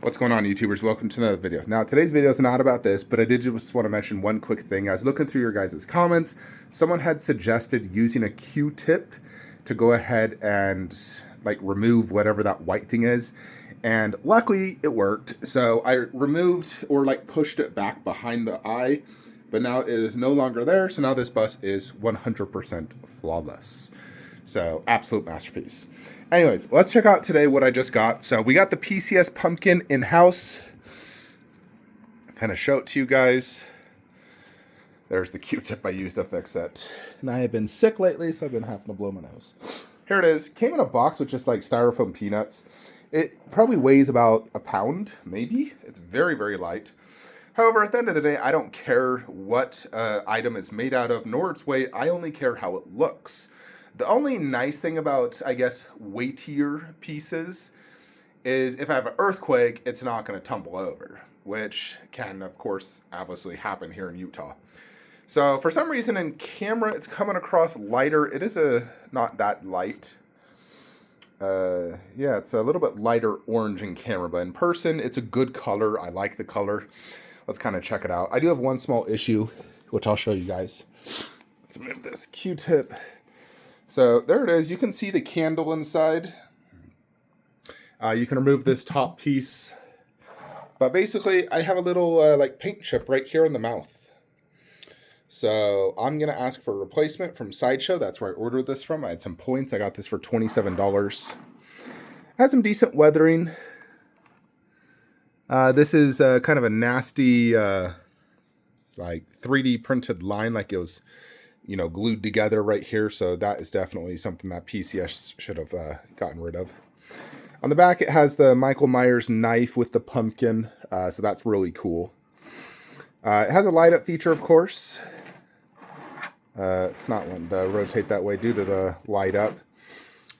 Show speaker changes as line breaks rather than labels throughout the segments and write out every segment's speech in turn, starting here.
What's going on, YouTubers? Welcome to another video. Now, today's video is not about this, but I did just want to mention one quick thing. I was looking through your guys' comments. Someone had suggested using a Q-tip to go ahead and like remove whatever that white thing is. And luckily it worked. So I removed or like pushed it back behind the eye, but now it is no longer there. So now this bus is 100% flawless. So absolute masterpiece. Anyways, let's check out today what I just got. So we got the PCS pumpkin in-house. Kind of show it to you guys. There's the Q-tip I used to fix it. And I have been sick lately, so I've been having to blow my nose. Here it is. Came in a box with just like styrofoam peanuts. It probably weighs about a pound, maybe. It's very, very light. However, at the end of the day, I don't care what item is made out of, nor its weight. I only care how it looks. The only nice thing about, I guess, weightier pieces is if I have an earthquake, it's not going to tumble over, which can, of course, obviously happen here in Utah. So for some reason in camera, it's coming across lighter. It is not that light. Yeah, it's a little bit lighter orange in camera, but in person, it's a good color. I like the color. Let's kind of check it out. I do have one small issue, which I'll show you guys. Let's move this Q-tip. So there it is. You can see the candle inside. You can remove this top piece. But basically, I have a little like paint chip right here in the mouth. So I'm going to ask for a replacement from Sideshow. That's where I ordered this from. I had some points. I got this for $27. Has some decent weathering. This is kind of a nasty like 3D printed line, like it was, you know, glued together right here. So that is definitely something that PCS should have gotten rid of. On the back, it has the Michael Myers knife with the pumpkin. So that's really cool. It has a light up feature, of course. It's not one to rotate that way due to the light up.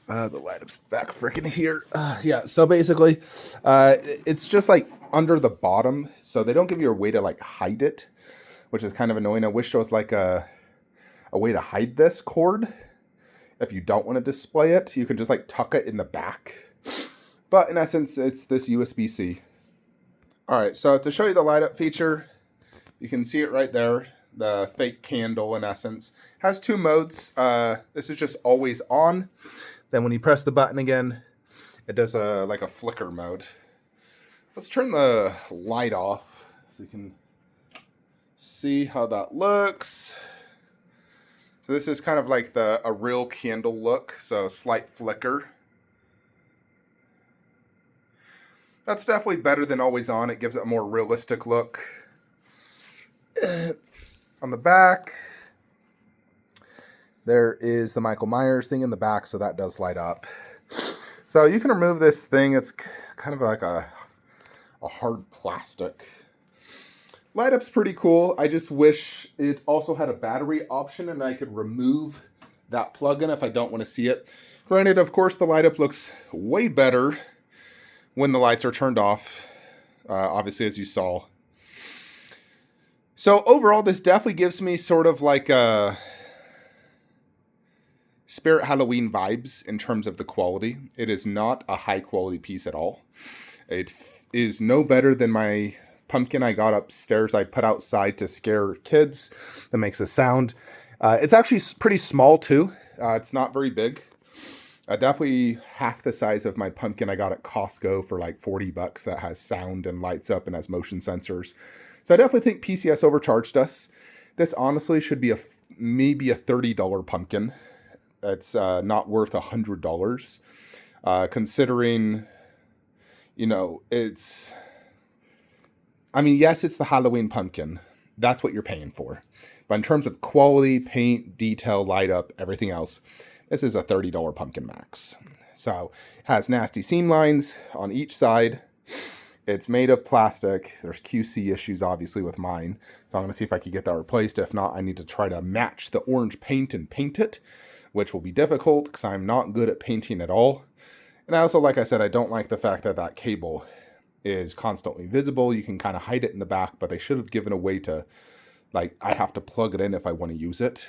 The light up's back freaking here. Yeah, so basically, it's just like under the bottom. So they don't give you a way to like hide it, which is kind of annoying. I wish there was like a way to hide this cord. If you don't want to display it, you can just like tuck it in the back. But in essence, it's this USB-C. All right, so to show you the light up feature, you can see it right there. The fake candle, in essence, has two modes. This is just always on. Then when you press the button again, it does like a flicker mode. Let's turn the light off so you can see how that looks. So this is kind of like a real candle look, so slight flicker. That's definitely better than always on. It gives it a more realistic look. On the back, there is the Michael Myers thing in the back, so that does light up. So you can remove this thing. It's kind of like a hard plastic. Light up's pretty cool. I just wish it also had a battery option and I could remove that plug-in if I don't want to see it. Granted, of course, the light up looks way better when the lights are turned off, obviously, as you saw. So overall, this definitely gives me sort of like a Spirit Halloween vibes in terms of the quality. It is not a high quality piece at all. It is no better than my pumpkin I got upstairs I put outside to scare kids that makes a sound. It's actually pretty small too. It's not very big. Definitely half the size of my pumpkin I got at Costco for like $40 that has sound and lights up and has motion sensors. So I definitely think PCS overcharged us. This honestly should be maybe a $30 pumpkin. It's not worth $100. Considering, you know, I mean, yes, it's the Halloween pumpkin. That's what you're paying for. But in terms of quality, paint, detail, light up, everything else, this is a $30 pumpkin max. So it has nasty seam lines on each side. It's made of plastic. There's QC issues, obviously, with mine. So I'm going to see if I can get that replaced. If not, I need to try to match the orange paint and paint it, which will be difficult because I'm not good at painting at all. And I also, like I said, I don't like the fact that that cable is constantly visible. You can kind of hide it in the back, but they should have given a way to, like, I have to plug it in if I want to use it.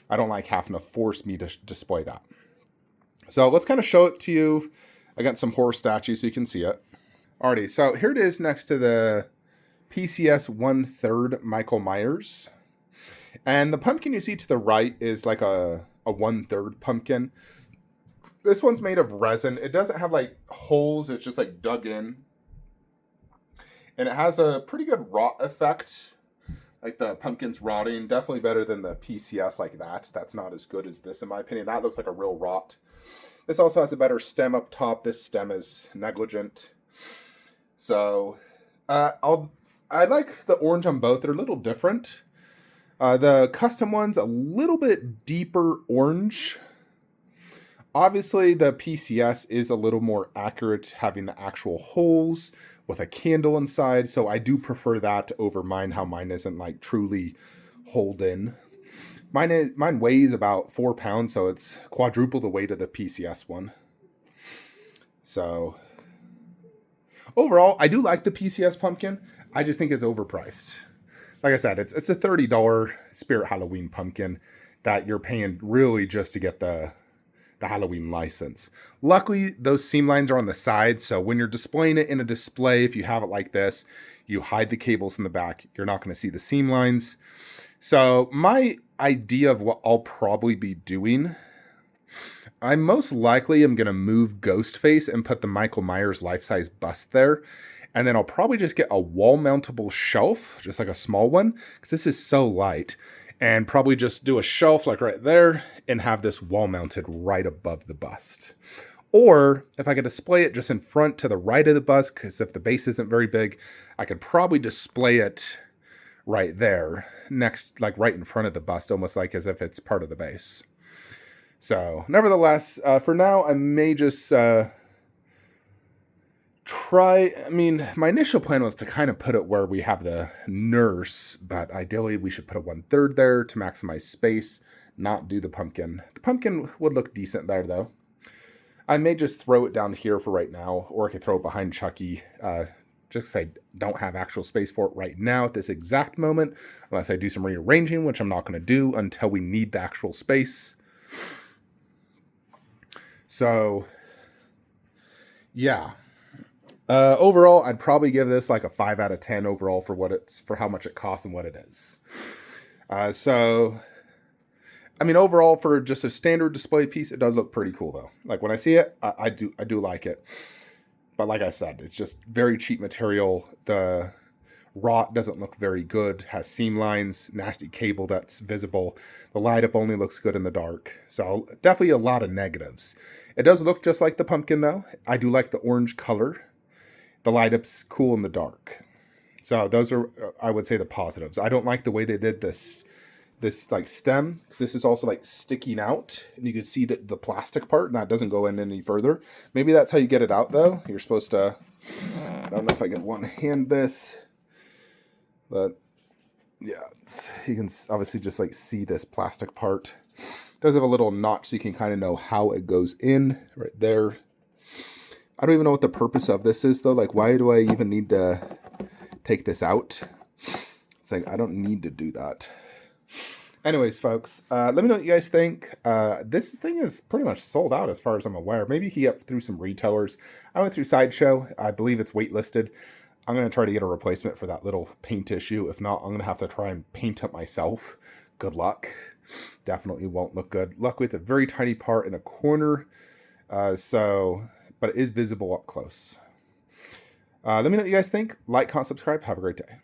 I don't like having to force me to display that. So let's kind of show it to you against some horror statues so you can see it. Alrighty, so here it is next to the PCS 1/3 Michael Myers. And the pumpkin you see to the right is like a 1/3 pumpkin. This one's made of resin. It doesn't have like holes, it's just like dug in. And it has a pretty good rot effect. Like the pumpkin's rotting. Definitely better than the PCS like that. That's not as good as this in my opinion. That looks like a real rot. This also has a better stem up top. This stem is negligent. So I like the orange on both. They're a little different. The custom one's a little bit deeper orange. Obviously, the PCS is a little more accurate, having the actual holes with a candle inside. So I do prefer that over mine, how mine isn't like truly holed in. Mine weighs about 4 pounds, so it's quadruple the weight of the PCS one. So overall, I do like the PCS pumpkin. I just think it's overpriced. Like I said, it's a $30 Spirit Halloween pumpkin that you're paying really just to get the Halloween license. Luckily, those seam lines are on the side, so when you're displaying it in a display, if you have it like this, you hide the cables in the back. You're not going to see the seam lines. So my idea of what I'll probably be doing, I most likely am going to move Ghostface and put the Michael Myers life-size bust there. And then I'll probably just get a wall-mountable shelf, just like a small one, because this is so light. And probably just do a shelf like right there and have this wall mounted right above the bust. Or if I could display it just in front to the right of the bust, because if the base isn't very big, I could probably display it right there, next, like right in front of the bust, almost like as if it's part of the base. So nevertheless, for now, I may just my initial plan was to kind of put it where we have the nurse, but ideally we should put a 1/3 there to maximize space, not do the pumpkin. The pumpkin would look decent there though. I may just throw it down here for right now, or I could throw it behind Chucky, just because I don't have actual space for it right now at this exact moment, unless I do some rearranging, which I'm not going to do until we need the actual space. So, yeah. Overall, I'd probably give this like a 5 out of 10 overall for how much it costs and what it is. Overall, for just a standard display piece, it does look pretty cool though. Like when I see it, I do like it. But like I said, it's just very cheap material. The rot doesn't look very good. Has seam lines, nasty cable that's visible. The light up only looks good in the dark. So definitely a lot of negatives. It does look just like the pumpkin though. I do like the orange color. The light up's cool in the dark. So those are, I would say, the positives. I don't like the way they did this like stem, because this is also like sticking out, and you can see that the plastic part, and that doesn't go in any further. Maybe that's how you get it out though. You're supposed to, I don't know if I can one hand this, but yeah, you can obviously just like see this plastic part. It does have a little notch so you can kind of know how it goes in right there. I don't even know what the purpose of this is though. Like, why do I even need to take this out? It's like, I don't need to do that. Anyways, folks, let me know what you guys think. This thing is pretty much sold out as far as I'm aware. Maybe he up through some retailers. I went through Sideshow. I believe it's waitlisted. I'm going to try to get a replacement for that little paint issue. If not, I'm going to have to try and paint it myself. Good luck. Definitely won't look good. Luckily, it's a very tiny part in a corner. But it is visible up close. Let me know what you guys think. Like, comment, subscribe. Have a great day.